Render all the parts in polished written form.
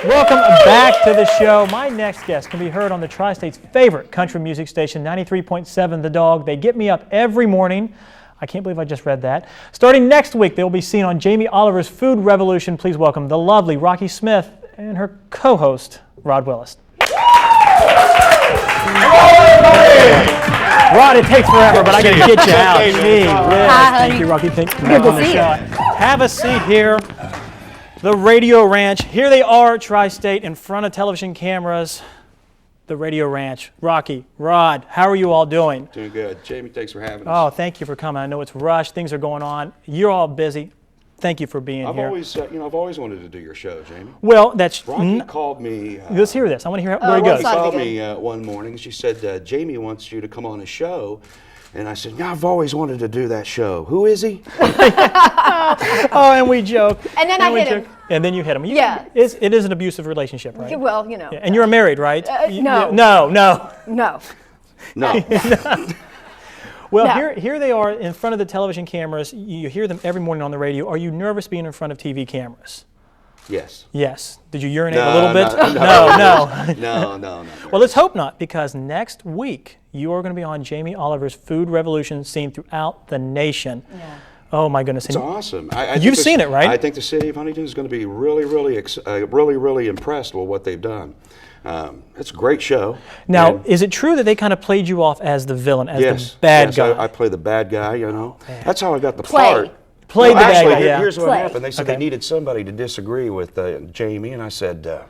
Welcome back to the show. My next guest can be heard on the Tri-State's favorite country music station, 93.7 The Dawg. They get me up every morning. I can't believe I just read that. Starting next week, they will be seen on Jamie Oliver's Food Revolution. Please welcome the lovely Rocky Smith and her co-host, Rod Willis. Rod, it takes forever, but I got to get you out. Gee, thank you, Rocky. Thanks for being on the show. Have a seat here. The Radio Ranch. Here they are, Tri-State, in front of television cameras. The Radio Ranch. Rocky, Rod, how are you all doing? Doing good. Jamie, thanks for having us. Oh, thank you for coming. I know it's rushed. Things are going on. You're all busy. Thank you for being here. I've always wanted to do your show, Jamie. Well, that's... Rocky called me... let's hear this. I want to hear where it goes. She called me one morning. She said, Jamie wants you to come on a show. And I said, I've always wanted to do that show. Who is he? Oh, and we joke. And then I hit him. And then you hit him. Yeah. It is an abusive relationship, right? Well, you know. Yeah. And you're married, right? No. No. Well, No. here they are in front of the television cameras. You hear them every morning on the radio. Are you nervous being in front of TV cameras? Yes. Yes. Did you urinate a little bit? No. Well, let's hope not, because next week you are going to be on Jamie Oliver's Food Revolution, seen throughout the nation. Yeah. Oh my goodness! It's awesome. You've seen it, right? I think the city of Huntington is going to be really impressed with what they've done. It's a great show. Now, is it true that they kind of played you off as the villain, as the bad guy? I play the bad guy, you know. Yeah. That's how I got the part. Played the bad guy, Here's what happened. They said they needed somebody to disagree with Jamie, and I said,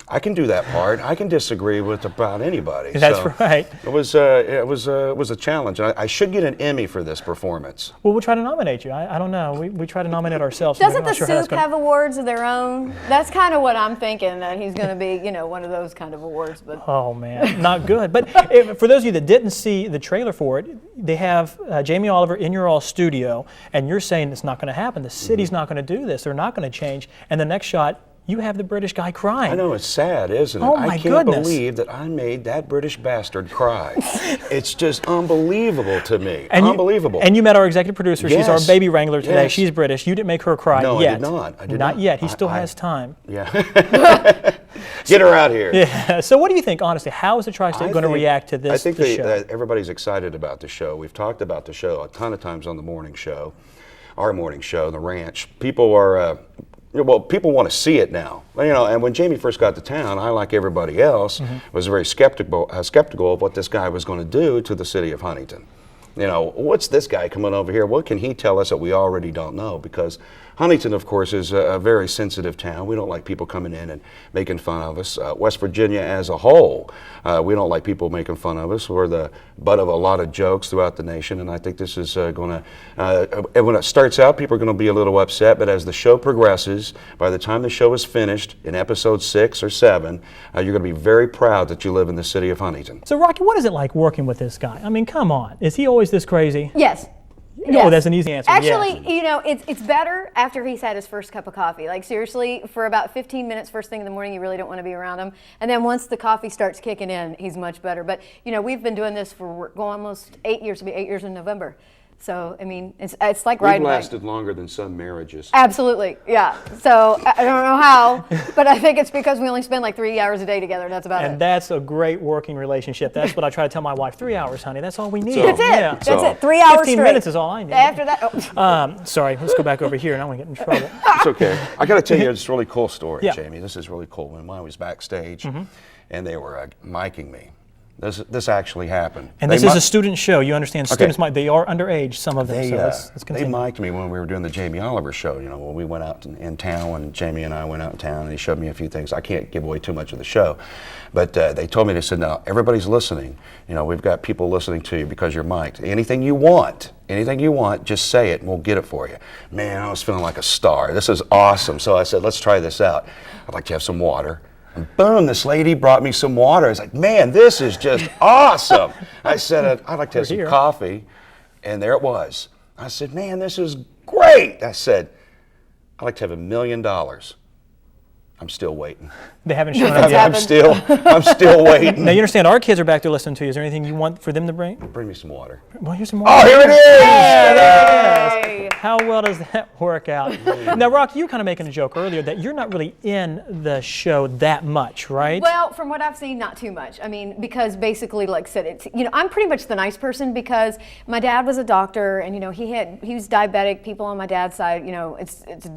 I can do that part. I can disagree with about anybody. That's right. It was a challenge. I should get an Emmy for this performance. Well, we'll try to nominate you. I don't know. We try to nominate ourselves. Doesn't the Soup have awards of their own? That's kind of what I'm thinking, that he's going to be, one of those kind of awards. But oh man, not good. But for those of you that didn't see the trailer for it, they have Jamie Oliver in your all studio, and you're saying it's not going to happen. The city's not going to do this. They're not going to change. And the next shot, you have the British guy crying. I know, it's sad, isn't it? Oh my I can't goodness. believe that I made that British bastard cry. It's just unbelievable to me. Unbelievable. And you met our executive producer. Yes. She's our baby wrangler today. Yes. She's British. You didn't make her cry no, yet. No, I did not. Not yet. He still has time. Yeah. Get her out here. Yeah. So what do you think, honestly? How is the Tri-State going to react to this I think show? Everybody's excited about the show. We've talked about the show a ton of times on the morning show, our morning show, The Ranch. People are... people want to see it now, and when Jamie first got to town, I, like everybody else, was very skeptical of what this guy was going to do to the city of Huntington. What's this guy coming over here? What can he tell us that we already don't know? Because Huntington, of course, is a very sensitive town. We don't like people coming in and making fun of us. West Virginia as a whole, we don't like people making fun of us. We're the butt of a lot of jokes throughout the nation, and I think this is going to, when it starts out, people are going to be a little upset, but as the show progresses, by the time the show is finished, in episode 6 or 7, you're going to be very proud that you live in the city of Huntington. So, Rocky, what is it like working with this guy? I mean, come on. Is he always this crazy? Yes. Oh, that's an easy answer. Actually, it's better after he's had his first cup of coffee. Like, seriously, for about 15 minutes first thing in the morning, you really don't want to be around him. And then once the coffee starts kicking in, he's much better. But, we've been doing this for almost 8 years. It'll be 8 years in November. So, I mean, it's like riding. We've lasted longer than some marriages. Absolutely, yeah. So, I don't know how, but I think it's because we only spend like 3 hours a day together. That's about it. And that's a great working relationship. That's what I try to tell my wife. 3 hours, honey. That's all we need. That's it. Yeah. That's it. 3 hours 15 straight. minutes is all I need. After that, sorry. Let's go back over here, and I want to get in trouble. It's okay. I got to tell you this really cool story, Yeah. Jamie. This is really cool. When I was backstage, and they were micing me. This actually happened. And this is a student show. You understand? Students they are underage, some of them. They, so let's continue. They mic'd me when we were doing the Jamie Oliver show. When we went out in town, and Jamie and I went out in town, and he showed me a few things. I can't give away too much of the show, but they told me, they said, "Now everybody's listening. We've got people listening to you because you're mic'd. Anything you want, just say it, and we'll get it for you." Man, I was feeling like a star. This is awesome. So I said, "Let's try this out. I'd like to have some water." And boom, this lady brought me some water. I was like, man, this is just awesome. I said, I'd like to have some coffee. And there it was. I said, man, this is great. I said, I'd like to have $1 million. I'm still waiting. They haven't shown up I'm yet. I'm still waiting. Now you understand our kids are back there listening to you. Is there anything you want for them to bring? Bring me some water. Well, here's some more. Oh, here it is! Yay! How well does that work out? Now, Rock, you were kind of making a joke earlier that you're not really in the show that much, right? Well, from what I've seen, not too much. I mean, because basically, like I said, it's, I'm pretty much the nice person because my dad was a doctor, and he was diabetic. People on my dad's side,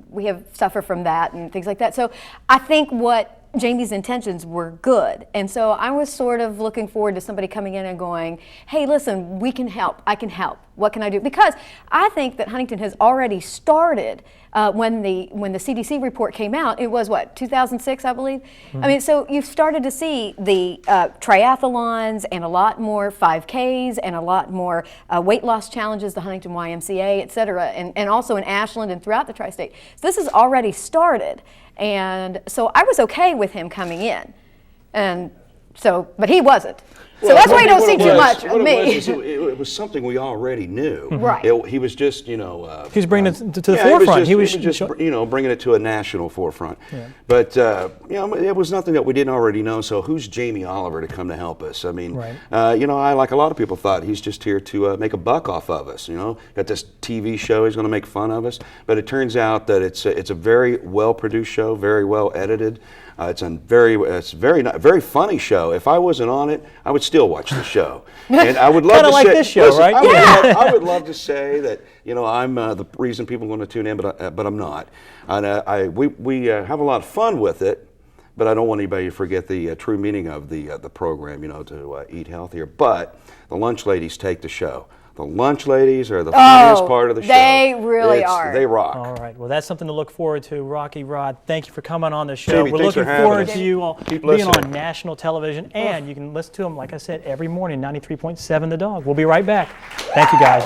we have suffer from that and things like that. So I think what Jamie's intentions were good, and so I was sort of looking forward to somebody coming in and going, hey, listen, we can help, I can help, what can I do? Because I think that Huntington has already started when the CDC report came out. It was 2006, I believe. Mm-hmm. I mean, so you've started to see the triathlons and a lot more 5Ks and a lot more weight loss challenges, the Huntington YMCA, et cetera, and also in Ashland and throughout the tri-state. So this has already started. And so I was okay with him coming in, and so, but he wasn't. So that's why you don't see too much of me. It was something we already knew. Right. He was just, he was bringing it to the forefront. He was just bringing it to a national forefront. Yeah. But it was nothing that we didn't already know. So who's Jamie Oliver to come to help us? I mean, right. I, like a lot of people, thought he's just here to make a buck off of us. Got this TV show, he's going to make fun of us. But it turns out that it's a very well produced show, very well edited. It's a very funny show. If I wasn't on it, I would still watch the show. And I would love to like say, this show, listen, right? I would love to say that I'm the reason people are going to tune in, but I'm not. And we have a lot of fun with it, but I don't want anybody to forget the true meaning of the program. To eat healthier. But the lunch ladies take the show. The lunch ladies are the funniest part of the show. They really are. They rock. All right. Well, that's something to look forward to. Rocky Rod, thank you for coming on the show. Jamie, we're looking forward to you all being on national television, and you can listen to them, like I said, every morning, 93.7 The Dawg. We'll be right back. Thank you, guys.